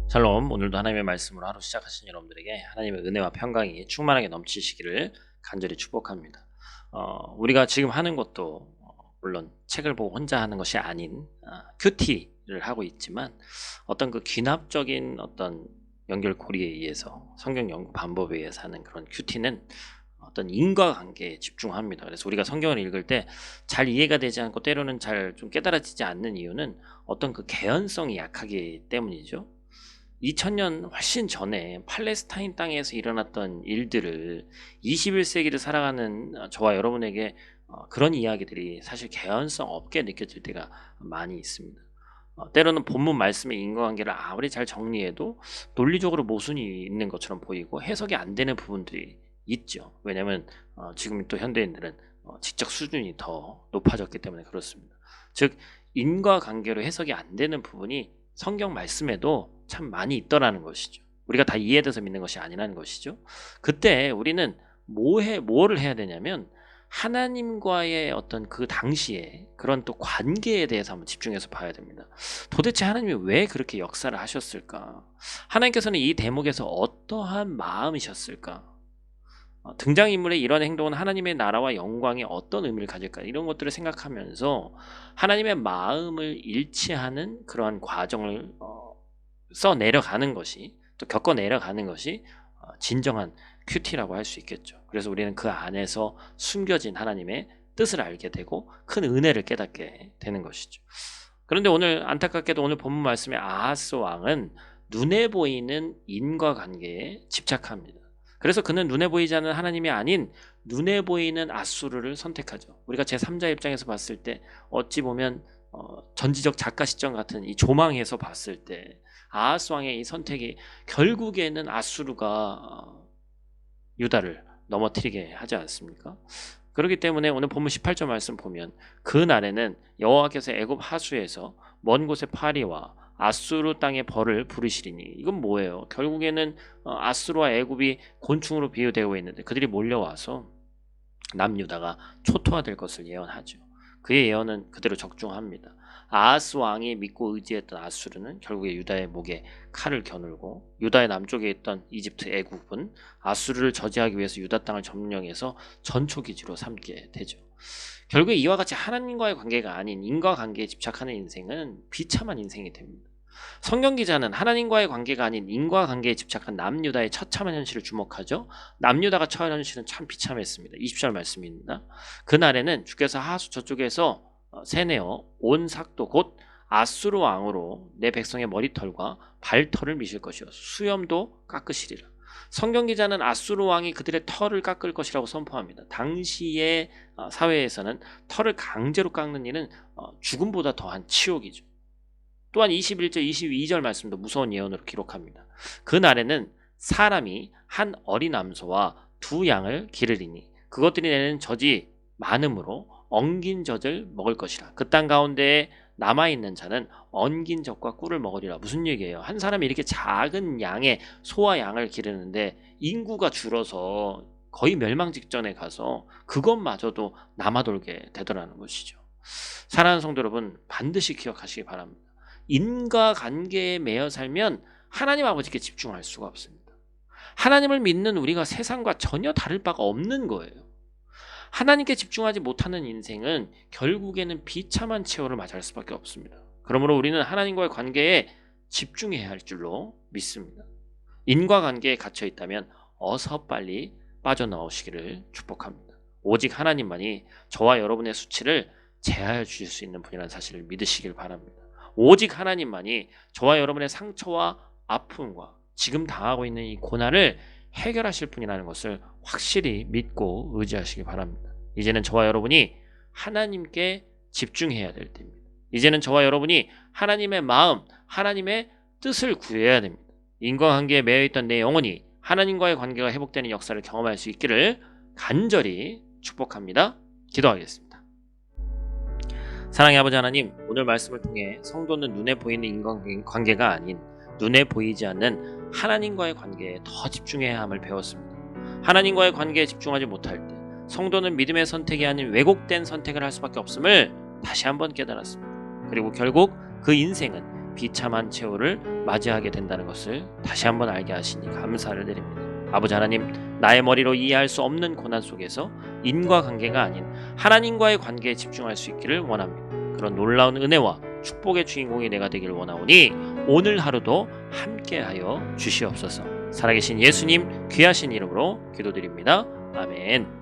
샬롬, 오늘도 하나님의 말씀으로 하루 시작하신 여러분들에게 하나님의 은혜와 평강이 충만하게 넘치시기를 간절히 축복합니다. 우리가 지금 하는 것도 물론 책을 보고 혼자 하는 것이 아닌 큐티를 하고 있지만 어떤 그 귀납적인 어떤 연결고리에 의해서 성경 연구 방법에 의해서 하는 그런 큐티는 어떤 인과관계에 집중합니다. 그래서 우리가 성경을 읽을 때 잘 이해가 되지 않고 때로는 잘 좀 깨달아지지 않는 이유는 어떤 그 개연성이 약하기 때문이죠. 2000년 훨씬 전에 팔레스타인 땅에서 일어났던 일들을 21세기를 살아가는 저와 여러분에게 그런 이야기들이 사실 개연성 없게 느껴질 때가 많이 있습니다. 때로는 본문 말씀의 인과관계를 아무리 잘 정리해도 논리적으로 모순이 있는 것처럼 보이고 해석이 안 되는 부분들이 있죠. 왜냐하면 지금 또 현대인들은 지적 수준이 더 높아졌기 때문에 그렇습니다. 즉 인과관계로 해석이 안 되는 부분이 성경 말씀에도 참 많이 있더라는 것이죠. 우리가 다 이해돼서 믿는 것이 아니라는 것이죠. 그때 우리는 뭐를 해야 되냐면 하나님과의 어떤 그 당시에 그런 또 관계에 대해서 한번 집중해서 봐야 됩니다. 도대체 하나님이 왜 그렇게 역사를 하셨을까? 하나님께서는 이 대목에서 어떠한 마음이셨을까? 등장인물의 이런 행동은 하나님의 나라와 영광에 어떤 의미를 가질까? 이런 것들을 생각하면서 하나님의 마음을 일치하는 그러한 과정을 써 내려가는 것이, 또 겪어 내려가는 것이 진정한 큐티라고 할 수 있겠죠. 그래서 우리는 그 안에서 숨겨진 하나님의 뜻을 알게 되고 큰 은혜를 깨닫게 되는 것이죠. 그런데 오늘 안타깝게도 오늘 본문 말씀의 아하스 왕은 눈에 보이는 인과관계에 집착합니다. 그래서 그는 눈에 보이지 않는 하나님이 아닌 눈에 보이는 아수르를 선택하죠. 우리가 제3자 입장에서 봤을 때 어찌 보면 전지적 작가 시점 같은 이 조망에서 봤을 때 아하스 왕의 이 선택이 결국에는 아수르가 유다를 넘어뜨리게 하지 않습니까? 그렇기 때문에 오늘 본문 18절 말씀 보면 그 날에는 여호와께서 애굽 하수에서 먼 곳의 파리와 아수르 땅의 벌을 부르시리니. 이건 뭐예요? 결국에는 아수르와 애굽이 곤충으로 비유되고 있는데 그들이 몰려와서 남유다가 초토화될 것을 예언하죠. 그의 예언은 그대로 적중합니다. 아하스 왕이 믿고 의지했던 아수르는 결국에 유다의 목에 칼을 겨누고 유다의 남쪽에 있던 이집트 애국은 아수르를 저지하기 위해서 유다 땅을 점령해서 전초기지로 삼게 되죠. 결국에 이와 같이 하나님과의 관계가 아닌 인과관계에 집착하는 인생은 비참한 인생이 됩니다. 성경 기자는 하나님과의 관계가 아닌 인과관계에 집착한 남유다의 처참한 현실을 주목하죠. 남유다가 처한 현실은 참 비참했습니다. 20절 말씀입니다. 그날에는 주께서 하수 저쪽에서 세내어 온 삭도 곧 아수르 왕으로 내 백성의 머리털과 발털을 미실 것이요 수염도 깎으시리라. 성경 기자는 아수르 왕이 그들의 털을 깎을 것이라고 선포합니다. 당시의 사회에서는 털을 강제로 깎는 일은 죽음보다 더한 치욕이죠. 또한 21절, 22절 말씀도 무서운 예언으로 기록합니다. 그날에는 사람이 한 어린 암소와 두 양을 기르리니 그것들이 내는 젖이 많음으로 엉긴 젖을 먹을 것이라. 그 땅 가운데에 남아있는 자는 엉긴 젖과 꿀을 먹으리라. 무슨 얘기예요? 한 사람이 이렇게 작은 양의 소와 양을 기르는데 인구가 줄어서 거의 멸망 직전에 가서 그것마저도 남아돌게 되더라는 것이죠. 사랑하는 성도 여러분, 반드시 기억하시기 바랍니다. 인과관계에 매여 살면 하나님 아버지께 집중할 수가 없습니다. 하나님을 믿는 우리가 세상과 전혀 다를 바가 없는 거예요. 하나님께 집중하지 못하는 인생은 결국에는 비참한 최후를 맞이할 수밖에 없습니다. 그러므로 우리는 하나님과의 관계에 집중해야 할 줄로 믿습니다. 인과관계에 갇혀 있다면 어서 빨리 빠져나오시기를 축복합니다. 오직 하나님만이 저와 여러분의 수치를 제하여 주실 수 있는 분이라는 사실을 믿으시길 바랍니다. 오직 하나님만이 저와 여러분의 상처와 아픔과 지금 당하고 있는 이 고난을 해결하실 분이라는 것을 확실히 믿고 의지하시기 바랍니다. 이제는 저와 여러분이 하나님께 집중해야 될 때입니다. 이제는 저와 여러분이 하나님의 마음, 하나님의 뜻을 구해야 됩니다. 인과관계에 매여있던 내 영혼이 하나님과의 관계가 회복되는 역사를 경험할 수 있기를 간절히 축복합니다. 기도하겠습니다. 사랑의 아버지 하나님, 오늘 말씀을 통해 성도는 눈에 보이는 인간관계가 아닌 눈에 보이지 않는 하나님과의 관계에 더 집중해야 함을 배웠습니다. 하나님과의 관계에 집중하지 못할 때 성도는 믿음의 선택이 아닌 왜곡된 선택을 할 수밖에 없음을 다시 한번 깨달았습니다. 그리고 결국 그 인생은 비참한 최후를 맞이하게 된다는 것을 다시 한번 알게 하시니 감사를 드립니다. 아버지 하나님, 나의 머리로 이해할 수 없는 고난 속에서 인과관계가 아닌 하나님과의 관계에 집중할 수 있기를 원합니다. 그런 놀라운 은혜와 축복의 주인공이 내가 되길 원하오니 오늘 하루도 함께하여 주시옵소서. 살아계신 예수님 귀하신 이름으로 기도드립니다. 아멘.